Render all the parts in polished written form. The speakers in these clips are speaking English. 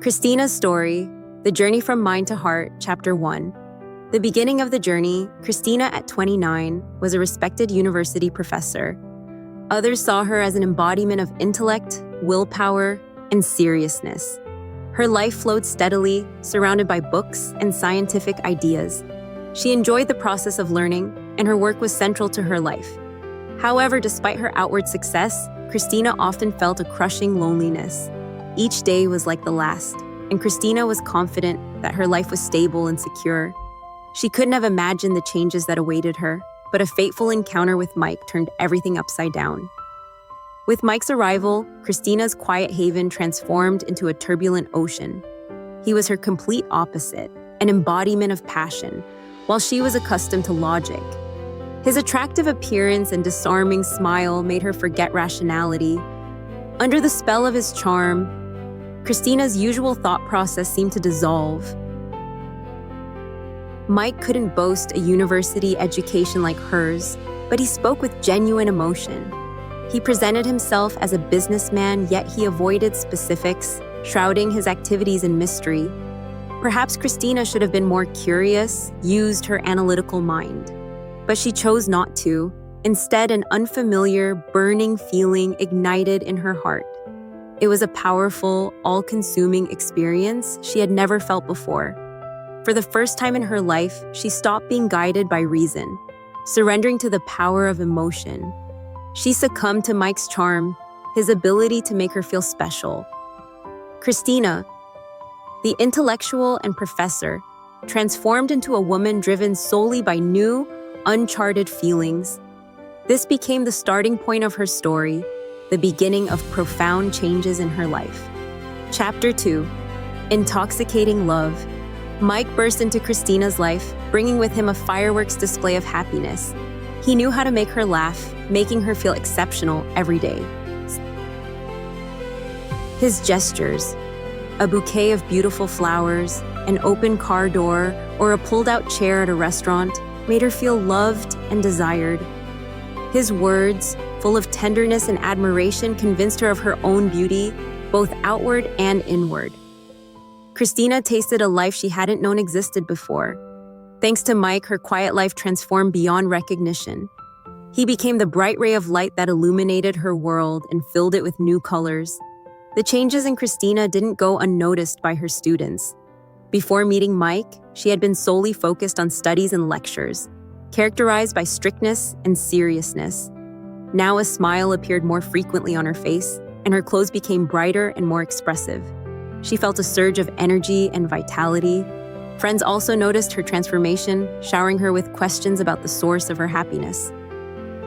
Christina's story, The Journey from Mind to Heart, Chapter 1. The beginning of the journey, Christina, at 29, was a respected university professor. Others saw her as an embodiment of intellect, willpower, and seriousness. Her life flowed steadily, surrounded by books and scientific ideas. She enjoyed the process of learning, and her work was central to her life. However, despite her outward success, Christina often felt a crushing loneliness. Each day was like the last, and Christina was confident that her life was stable and secure. She couldn't have imagined the changes that awaited her, but a fateful encounter with Mike turned everything upside down. With Mike's arrival, Christina's quiet haven transformed into a turbulent ocean. He was her complete opposite, an embodiment of passion, while she was accustomed to logic. His attractive appearance and disarming smile made her forget rationality. Under the spell of his charm, Christina's usual thought process seemed to dissolve. Mike couldn't boast a university education like hers, but he spoke with genuine emotion. He presented himself as a businessman, yet he avoided specifics, shrouding his activities in mystery. Perhaps Christina should have been more curious, used her analytical mind. But she chose not to. Instead, an unfamiliar, burning feeling ignited in her heart. It was a powerful, all-consuming experience she had never felt before. For the first time in her life, she stopped being guided by reason, surrendering to the power of emotion. She succumbed to Mike's charm, his ability to make her feel special. Christina, the intellectual and professor, transformed into a woman driven solely by new, uncharted feelings. This became the starting point of her story, the beginning of profound changes in her life. Chapter 2. Intoxicating Love. Mike burst into Christina's life, bringing with him a fireworks display of happiness. He knew how to make her laugh, making her feel exceptional every day. His gestures, a bouquet of beautiful flowers, an open car door, or a pulled-out chair at a restaurant, made her feel loved and desired. His words, full of tenderness and admiration, convinced her of her own beauty, both outward and inward. Christina tasted a life she hadn't known existed before. Thanks to Mike, her quiet life transformed beyond recognition. He became the bright ray of light that illuminated her world and filled it with new colors. The changes in Christina didn't go unnoticed by her students. Before meeting Mike, she had been solely focused on studies and lectures, characterized by strictness and seriousness. Now a smile appeared more frequently on her face, and her clothes became brighter and more expressive. She felt a surge of energy and vitality. Friends also noticed her transformation, showering her with questions about the source of her happiness.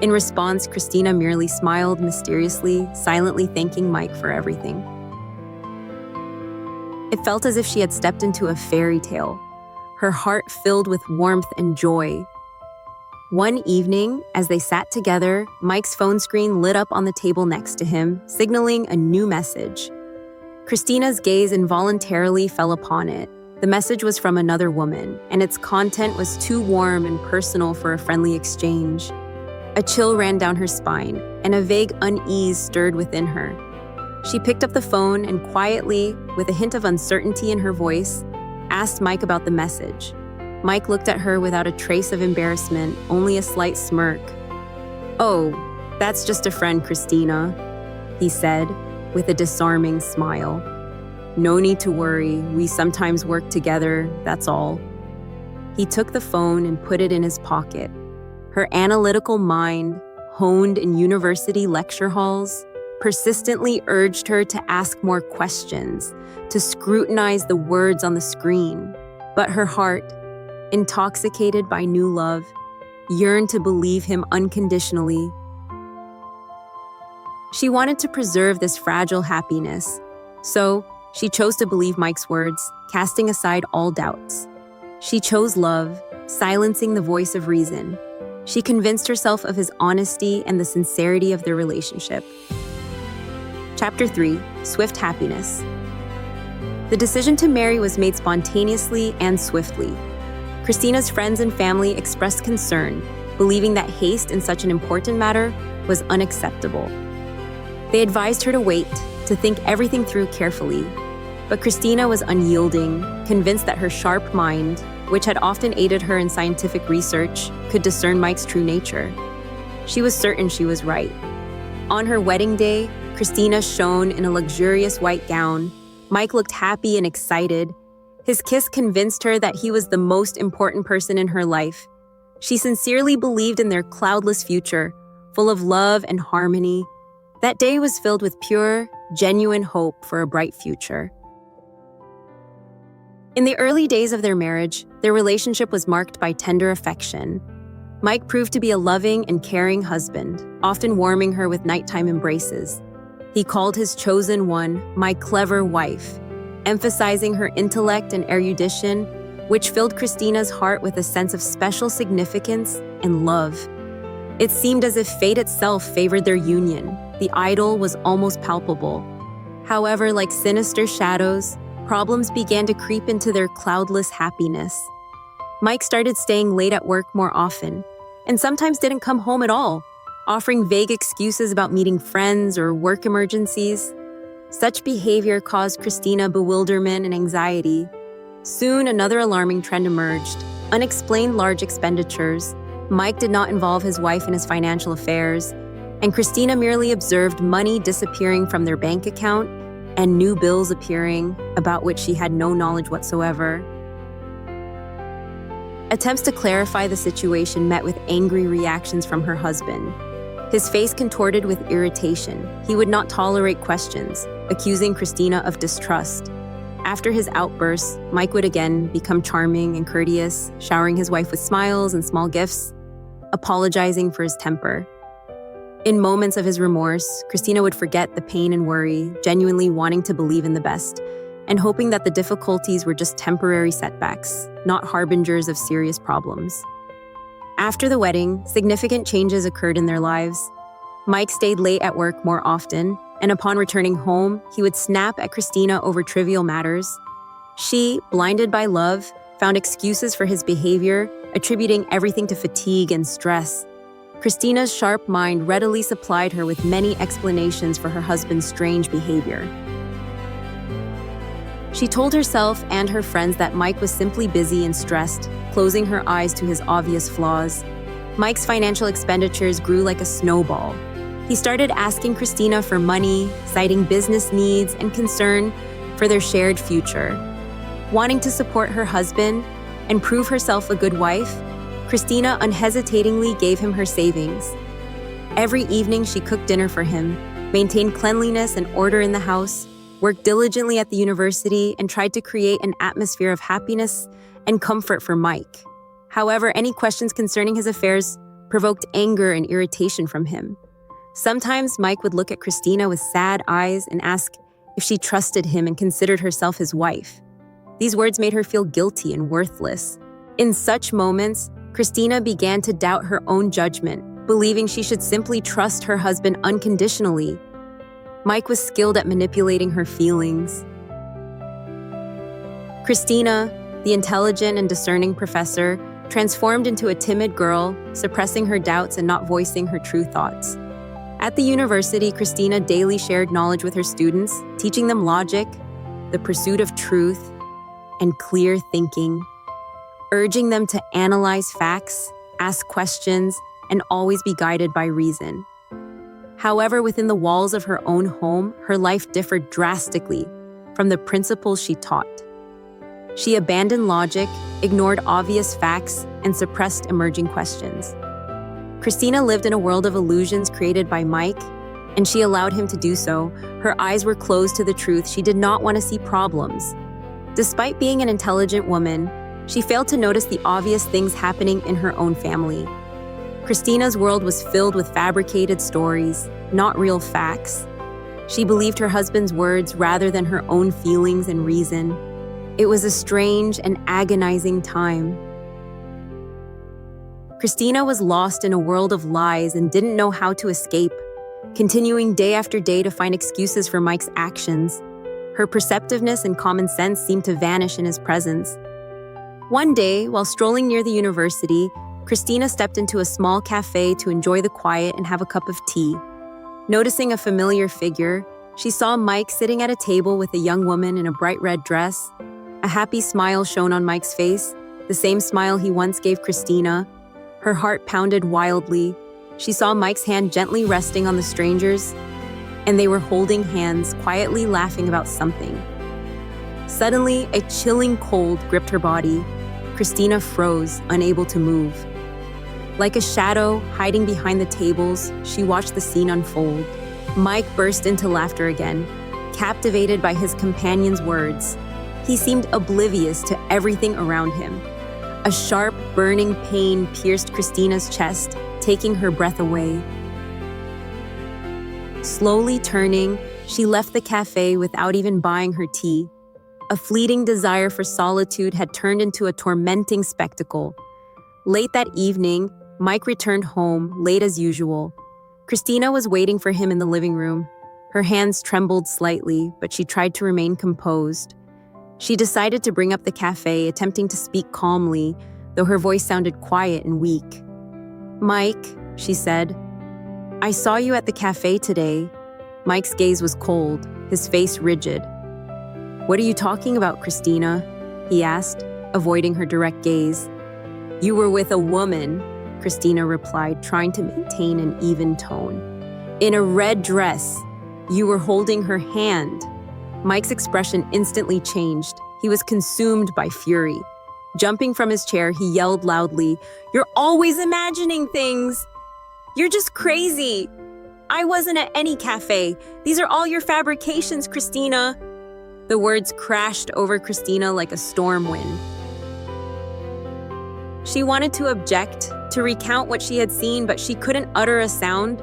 In response, Christina merely smiled mysteriously, silently thanking Mike for everything. It felt as if she had stepped into a fairy tale, her heart filled with warmth and joy. One evening, as they sat together, Mike's phone screen lit up on the table next to him, signaling a new message. Christina's gaze involuntarily fell upon it. The message was from another woman, and its content was too warm and personal for a friendly exchange. A chill ran down her spine, and a vague unease stirred within her. She picked up the phone and quietly, with a hint of uncertainty in her voice, asked Mike about the message. Mike looked at her without a trace of embarrassment, only a slight smirk. "Oh, that's just a friend, Christina," he said, with a disarming smile. "No need to worry, we sometimes work together, that's all." He took the phone and put it in his pocket. Her analytical mind, honed in university lecture halls, persistently urged her to ask more questions, to scrutinize the words on the screen. But her heart, intoxicated by new love, yearned to believe him unconditionally. She wanted to preserve this fragile happiness, so she chose to believe Mike's words, casting aside all doubts. She chose love, silencing the voice of reason. She convinced herself of his honesty and the sincerity of their relationship. Chapter 3. Swift Happiness. The decision to marry was made spontaneously and swiftly. Christina's friends and family expressed concern, believing that haste in such an important matter was unacceptable. They advised her to wait, to think everything through carefully. But Christina was unyielding, convinced that her sharp mind, which had often aided her in scientific research, could discern Mike's true nature. She was certain she was right. On her wedding day, Christina shone in a luxurious white gown. Mike looked happy and excited. His kiss convinced her that he was the most important person in her life. She sincerely believed in their cloudless future, full of love and harmony. That day was filled with pure, genuine hope for a bright future. In the early days of their marriage, their relationship was marked by tender affection. Mike proved to be a loving and caring husband, often warming her with nighttime embraces. He called his chosen one "my clever wife," emphasizing her intellect and erudition, which filled Christina's heart with a sense of special significance and love. It seemed as if fate itself favored their union. The idyll was almost palpable. However, like sinister shadows, problems began to creep into their cloudless happiness. Mike started staying late at work more often, and sometimes didn't come home at all, offering vague excuses about meeting friends or work emergencies. Such behavior caused Christina bewilderment and anxiety. Soon, another alarming trend emerged: unexplained large expenditures. Mike did not involve his wife in his financial affairs, and Christina merely observed money disappearing from their bank account and new bills appearing about which she had no knowledge whatsoever. Attempts to clarify the situation met with angry reactions from her husband. His face contorted with irritation. He would not tolerate questions, accusing Christina of distrust. After his outbursts, Mike would again become charming and courteous, showering his wife with smiles and small gifts, apologizing for his temper. In moments of his remorse, Christina would forget the pain and worry, genuinely wanting to believe in the best, and hoping that the difficulties were just temporary setbacks, not harbingers of serious problems. After the wedding, significant changes occurred in their lives. Mike stayed late at work more often, and upon returning home, he would snap at Christina over trivial matters. She, blinded by love, found excuses for his behavior, attributing everything to fatigue and stress. Christina's sharp mind readily supplied her with many explanations for her husband's strange behavior. She told herself and her friends that Mike was simply busy and stressed, closing her eyes to his obvious flaws. Mike's financial expenditures grew like a snowball. He started asking Christina for money, citing business needs and concern for their shared future. Wanting to support her husband and prove herself a good wife, Christina unhesitatingly gave him her savings. Every evening she cooked dinner for him, maintained cleanliness and order in the house, worked diligently at the university, and tried to create an atmosphere of happiness and comfort for Mike. However, any questions concerning his affairs provoked anger and irritation from him. Sometimes Mike would look at Christina with sad eyes and ask if she trusted him and considered herself his wife. These words made her feel guilty and worthless. In such moments, Christina began to doubt her own judgment, believing she should simply trust her husband unconditionally. Mike was skilled at manipulating her feelings. Christina, the intelligent and discerning professor, transformed into a timid girl, suppressing her doubts and not voicing her true thoughts. At the university, Christina daily shared knowledge with her students, teaching them logic, the pursuit of truth, and clear thinking, urging them to analyze facts, ask questions, and always be guided by reason. However, within the walls of her own home, her life differed drastically from the principles she taught. She abandoned logic, ignored obvious facts, and suppressed emerging questions. Christina lived in a world of illusions created by Mike, and she allowed him to do so. Her eyes were closed to the truth. She did not want to see problems. Despite being an intelligent woman, she failed to notice the obvious things happening in her own family. Christina's world was filled with fabricated stories, not real facts. She believed her husband's words rather than her own feelings and reason. It was a strange and agonizing time. Christina was lost in a world of lies and didn't know how to escape, continuing day after day to find excuses for Mike's actions. Her perceptiveness and common sense seemed to vanish in his presence. One day, while strolling near the university, Christina stepped into a small cafe to enjoy the quiet and have a cup of tea. Noticing a familiar figure, She saw Mike sitting at a table with a young woman in a bright red dress. A happy smile shone on Mike's face, the same smile he once gave Christina. Her heart pounded wildly. She saw Mike's hand gently resting on the stranger's, and they were holding hands, quietly laughing about something. Suddenly, a chilling cold gripped her body. Christina froze, unable to move. Like a shadow hiding behind the tables, she watched the scene unfold. Mike burst into laughter again, captivated by his companion's words. He seemed oblivious to everything around him. A sharp, burning pain pierced Christina's chest, taking her breath away. Slowly turning, she left the cafe without even buying her tea. A fleeting desire for solitude had turned into a tormenting spectacle. Late that evening, Mike returned home, late as usual. Christina was waiting for him in the living room. Her hands trembled slightly, but she tried to remain composed. She decided to bring up the cafe, attempting to speak calmly, though her voice sounded quiet and weak. "Mike," she said, "I saw you at the cafe today." Mike's gaze was cold, his face rigid. "What are you talking about, Christina?" he asked, avoiding her direct gaze. "You were with a woman," Christina replied, trying to maintain an even tone. "In a red dress. You were holding her hand." Mike's expression instantly changed. He was consumed by fury. Jumping from his chair, he yelled loudly, "You're always imagining things! You're just crazy! I wasn't at any cafe. These are all your fabrications, Christina." The words crashed over Christina like a storm wind. She wanted to object, to recount what she had seen, but she couldn't utter a sound.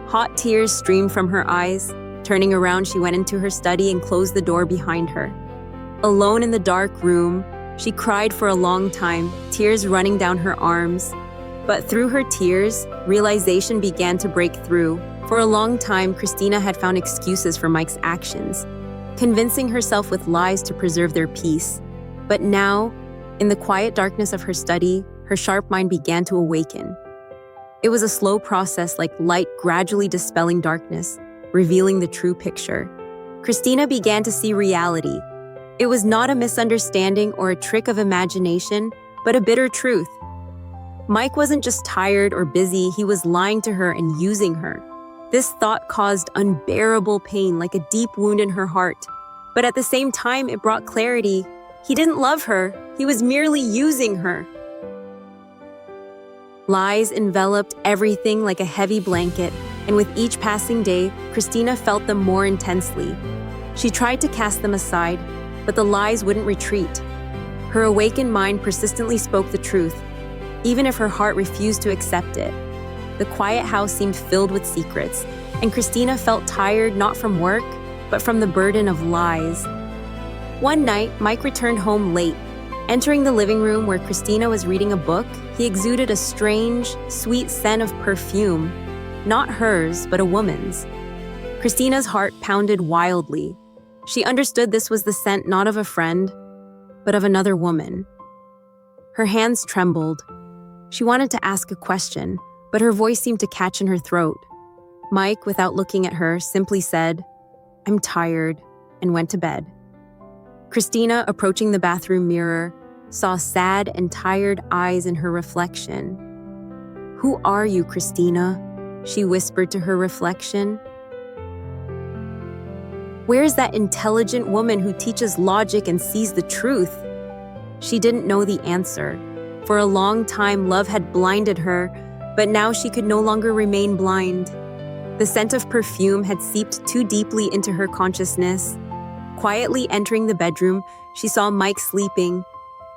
Hot tears streamed from her eyes. Turning around, she went into her study and closed the door behind her. Alone in the dark room, she cried for a long time, tears running down her arms. But through her tears, realization began to break through. For a long time, Christina had found excuses for Mike's actions, convincing herself with lies to preserve their peace. But now, in the quiet darkness of her study, her sharp mind began to awaken. It was a slow process, like light gradually dispelling darkness, revealing the true picture. Christina began to see reality. It was not a misunderstanding or a trick of imagination, but a bitter truth. Mike wasn't just tired or busy, he was lying to her and using her. This thought caused unbearable pain, like a deep wound in her heart. But at the same time, it brought clarity. He didn't love her, he was merely using her. Lies enveloped everything like a heavy blanket, and with each passing day, Christina felt them more intensely. She tried to cast them aside, but the lies wouldn't retreat. Her awakened mind persistently spoke the truth, even if her heart refused to accept it. The quiet house seemed filled with secrets, and Christina felt tired not from work, but from the burden of lies. One night, Mike returned home late. Entering the living room where Christina was reading a book, he exuded a strange, sweet scent of perfume. Not hers, but a woman's. Christina's heart pounded wildly. She understood this was the scent not of a friend, but of another woman. Her hands trembled. She wanted to ask a question, but her voice seemed to catch in her throat. Mike, without looking at her, simply said, "I'm tired," and went to bed. Christina, approaching the bathroom mirror, saw sad and tired eyes in her reflection. "Who are you, Christina?" she whispered to her reflection. "Where is that intelligent woman who teaches logic and sees the truth?" She didn't know the answer. For a long time, love had blinded her, but now she could no longer remain blind. The scent of perfume had seeped too deeply into her consciousness. Quietly entering the bedroom, she saw Mike sleeping.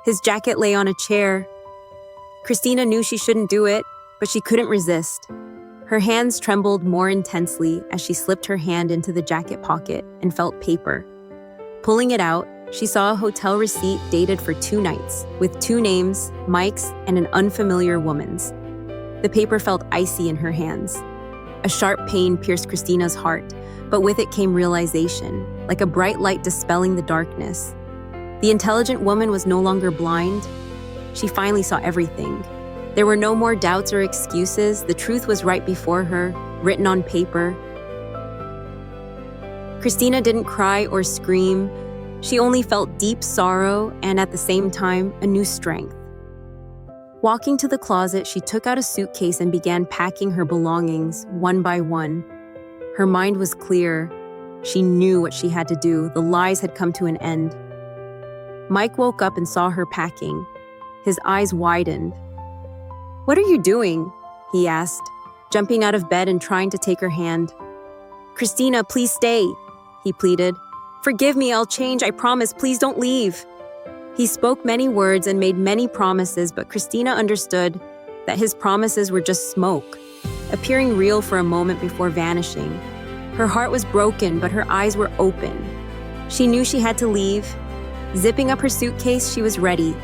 His jacket lay on a chair. Christina knew she shouldn't do it, but she couldn't resist. Her hands trembled more intensely as she slipped her hand into the jacket pocket and felt paper. Pulling it out, she saw a hotel receipt dated for 2 nights, with 2 names, Mike's and an unfamiliar woman's. The paper felt icy in her hands. A sharp pain pierced Christina's heart, but with it came realization, like a bright light dispelling the darkness. The intelligent woman was no longer blind. She finally saw everything. There were no more doubts or excuses. The truth was right before her, written on paper. Christina didn't cry or scream. She only felt deep sorrow and, at the same time, a new strength. Walking to the closet, she took out a suitcase and began packing her belongings one by one. Her mind was clear. She knew what she had to do. The lies had come to an end. Mike woke up and saw her packing. His eyes widened. "What are you doing?" he asked, jumping out of bed and trying to take her hand. "Christina, please stay," he pleaded. "Forgive me, I'll change, I promise, please don't leave." He spoke many words and made many promises, but Christina understood that his promises were just smoke, appearing real for a moment before vanishing. Her heart was broken, but her eyes were open. She knew she had to leave. Zipping up her suitcase, she was ready.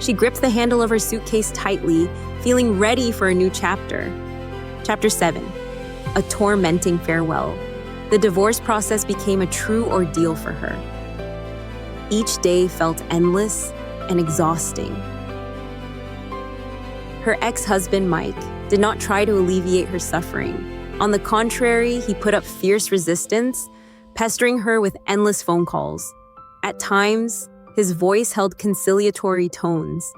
She gripped the handle of her suitcase tightly, feeling ready for a new chapter. Chapter 7. A tormenting farewell. The divorce process became a true ordeal for her. Each day felt endless and exhausting. Her ex-husband, Mike, did not try to alleviate her suffering. On the contrary, he put up fierce resistance, pestering her with endless phone calls. At times, his voice held conciliatory tones.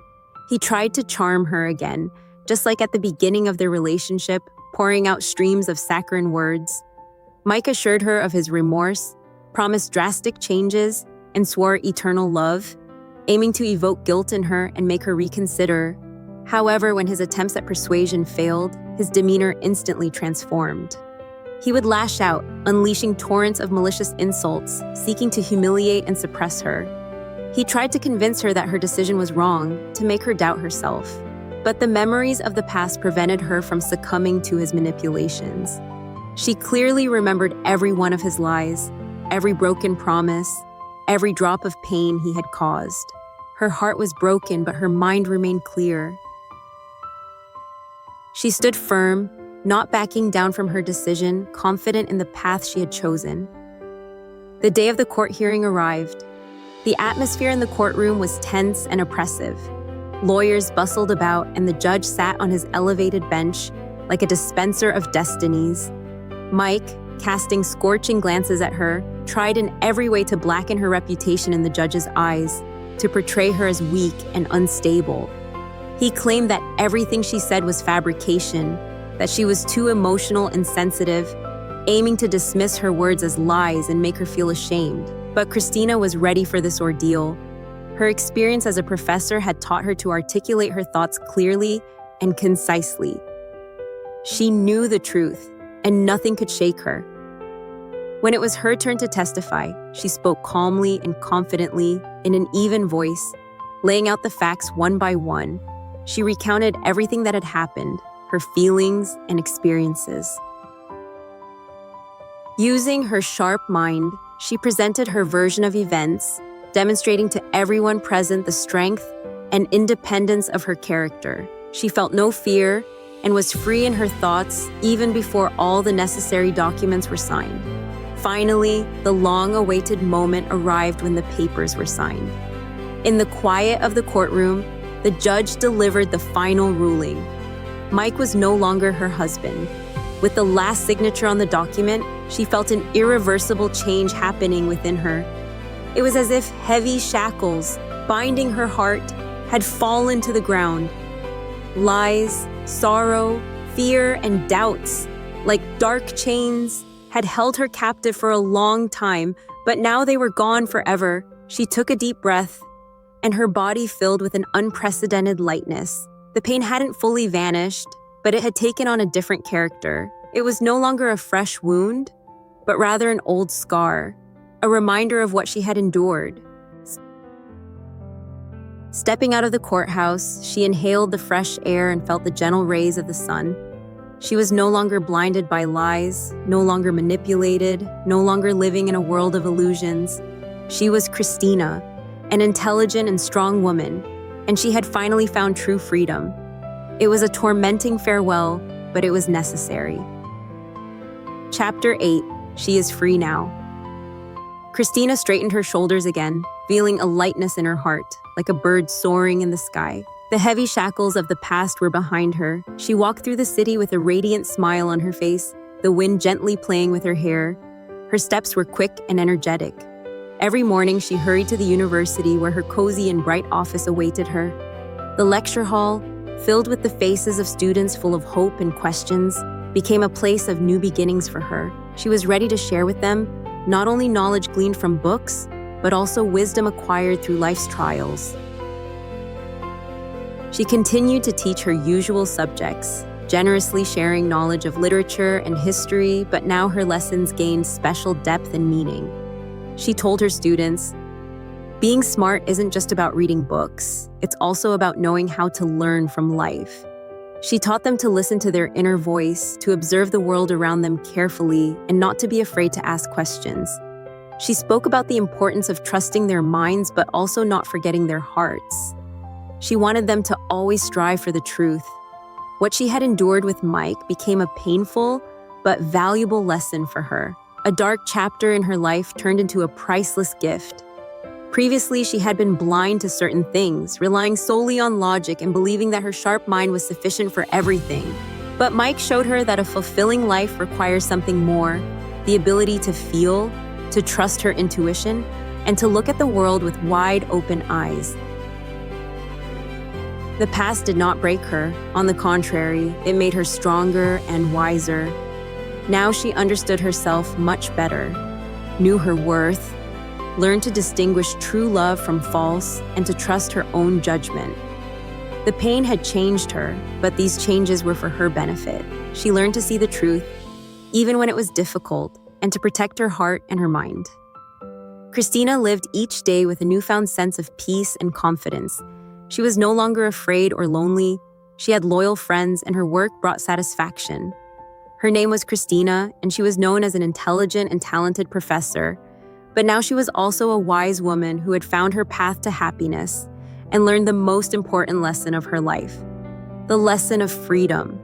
He tried to charm her again, just like at the beginning of their relationship, pouring out streams of saccharine words. Mike assured her of his remorse, promised drastic changes, and swore eternal love, aiming to evoke guilt in her and make her reconsider. However, when his attempts at persuasion failed, his demeanor instantly transformed. He would lash out, unleashing torrents of malicious insults, seeking to humiliate and suppress her. He tried to convince her that her decision was wrong, to make her doubt herself. But the memories of the past prevented her from succumbing to his manipulations. She clearly remembered every one of his lies, every broken promise, every drop of pain he had caused. Her heart was broken, but her mind remained clear. She stood firm, not backing down from her decision, confident in the path she had chosen. The day of the court hearing arrived. The atmosphere in the courtroom was tense and oppressive. Lawyers bustled about, and the judge sat on his elevated bench like a dispenser of destinies. Mike, casting scorching glances at her, tried in every way to blacken her reputation in the judge's eyes, to portray her as weak and unstable. He claimed that everything she said was fabrication, that she was too emotional and sensitive, aiming to dismiss her words as lies and make her feel ashamed. But Christina was ready for this ordeal. Her experience as a professor had taught her to articulate her thoughts clearly and concisely. She knew the truth, and nothing could shake her. When it was her turn to testify, she spoke calmly and confidently in an even voice, laying out the facts one by one. She recounted everything that had happened, her feelings and experiences. Using her sharp mind, she presented her version of events, demonstrating to everyone present the strength and independence of her character. She felt no fear and was free in her thoughts even before all the necessary documents were signed. Finally, the long-awaited moment arrived when the papers were signed. In the quiet of the courtroom, the judge delivered the final ruling. Mike was no longer her husband. With the last signature on the document, she felt an irreversible change happening within her. It was as if heavy shackles binding her heart had fallen to the ground. Lies, sorrow, fear, and doubts, like dark chains, had held her captive for a long time, but now they were gone forever. She took a deep breath, and her body filled with an unprecedented lightness. The pain hadn't fully vanished, but it had taken on a different character. It was no longer a fresh wound, but rather an old scar, a reminder of what she had endured. Stepping out of the courthouse, she inhaled the fresh air and felt the gentle rays of the sun. She was no longer blinded by lies, no longer manipulated, no longer living in a world of illusions. She was Christina, an intelligent and strong woman, and she had finally found true freedom. It was a tormenting farewell, but it was necessary. Chapter 8. She is free now. Christina straightened her shoulders again, feeling a lightness in her heart, like a bird soaring in the sky. The heavy shackles of the past were behind her. She walked through the city with a radiant smile on her face, the wind gently playing with her hair. Her steps were quick and energetic. Every morning, she hurried to the university where her cozy and bright office awaited her. The lecture hall, filled with the faces of students full of hope and questions, became a place of new beginnings for her. She was ready to share with them not only knowledge gleaned from books, but also wisdom acquired through life's trials. She continued to teach her usual subjects, generously sharing knowledge of literature and history, but now her lessons gained special depth and meaning. She told her students, "Being smart isn't just about reading books, it's also about knowing how to learn from life." She taught them to listen to their inner voice, to observe the world around them carefully, and not to be afraid to ask questions. She spoke about the importance of trusting their minds, but also not forgetting their hearts. She wanted them to always strive for the truth. What she had endured with Mike became a painful but valuable lesson for her. A dark chapter in her life turned into a priceless gift. Previously, she had been blind to certain things, relying solely on logic and believing that her sharp mind was sufficient for everything. But Mike showed her that a fulfilling life requires something more: the ability to feel, to trust her intuition, and to look at the world with wide open eyes. The past did not break her. On the contrary, it made her stronger and wiser. Now she understood herself much better, knew her worth, learned to distinguish true love from false, and to trust her own judgment. The pain had changed her, but these changes were for her benefit. She learned to see the truth, even when it was difficult, and to protect her heart and her mind. Christina lived each day with a newfound sense of peace and confidence. She was no longer afraid or lonely. She had loyal friends, and her work brought satisfaction. Her name was Christina, and she was known as an intelligent and talented professor. But now she was also a wise woman who had found her path to happiness and learned the most important lesson of her life: the lesson of freedom.